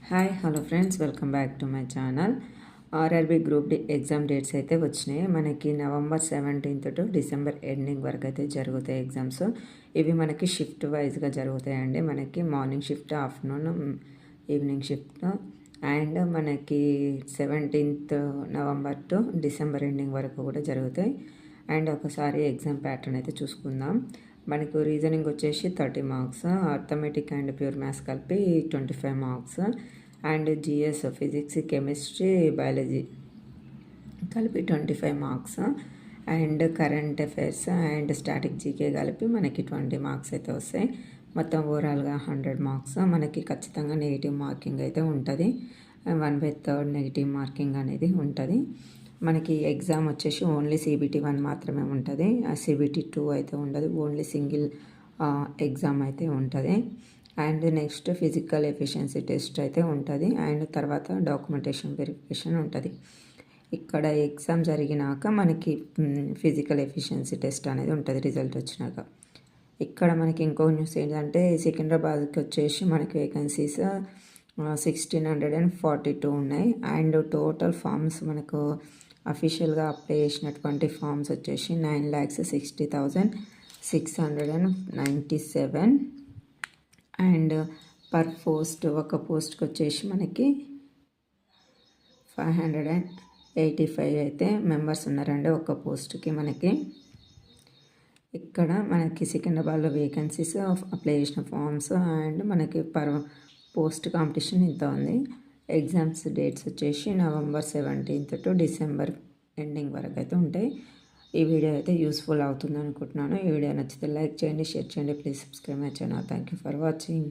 Hi hello friends, welcome back to my channel. RRB group D exam dates అయితే వచ్చినాయి. మనకి November 17th to December ending వరకు అయితే జరుగుతాయి ఎగ్జామ్స్. ఇవి మనకి షిఫ్ట్ వైజ్గా జరుగుతాయండి. మనకి morning shift, afternoon, evening shift. And మనకి 17th November to December ending వరకు కూడా జరుగుతాయి. అండ్ ఒకసారి ఎగ్జామ్ ప్యాటర్న్ అయితే చూసుకుందాం. మనకు రీజనింగ్ వచ్చేసి 30 marks, arithmetic and pure maths కలిపి 25 marks, and GS physics, chemistry, biology కలిపి 25 marks, and current affairs and static GK కలిపి మనకి 20 మార్క్స్ అయితే వస్తాయి. మొత్తం ఓవరాల్గా 100 మార్క్స్. మనకి ఖచ్చితంగా నెగిటివ్ మార్కింగ్ అయితే ఉంటుంది. 1/3 నెగిటివ్ మార్కింగ్ అనేది ఉంటుంది. మనకి ఎగ్జామ్ వచ్చేసి ఓన్లీ CBT 1 మాత్రమే ఉంటుంది. CBT 2 అయితే ఉండదు. ఓన్లీ సింగిల్ ఎగ్జామ్ అయితే ఉంటుంది. And next physical efficiency test అయితే ఉంటుంది. అండ్ తర్వాత డాక్యుమెంటేషన్ వెరిఫికేషన్ ఉంటుంది. ఇక్కడ ఎగ్జామ్ జరిగినాక మనకి ఫిజికల్ ఎఫిషియన్సీ టెస్ట్ అనేది ఉంటుంది రిజల్ట్ వచ్చినాక. ఇక్కడ మనకి ఇంకో న్యూస్ ఏంటంటే సికింద్రాబాద్కి వచ్చేసి మనకి వేకెన్సీస్ 1642 ఉన్నాయి. అండ్ టోటల్ ఫామ్స్ మనకు అఫీషియల్గా అప్లై చేసినటువంటి ఫామ్స్ వచ్చేసి 9,60,697. అండ్ పర్ పోస్ట్ ఒక పోస్ట్కి వచ్చేసి మనకి 585 అయితే మెంబర్స్ ఉన్నారండి ఒక పోస్ట్కి. మనకి ఇక్కడ మనకి సికింద్రాబాద్లో వేకెన్సీస్, అప్లై చేసిన ఫామ్స్, అండ్ మనకి పర్ పోస్ట్ కాంపిటీషన్ ఇంత ఉంది. ఎగ్జామ్స్ డేట్స్ వచ్చేసి November 17th to December ending వరకు అయితే ఉంటాయి. ఈ వీడియో అయితే యూస్ఫుల్ అవుతుంది అనుకుంటున్నాను. ఈ వీడియో నచ్చితే లైక్ చేయండి, షేర్ చేయండి, please subscribe my channel. Thank you for watching.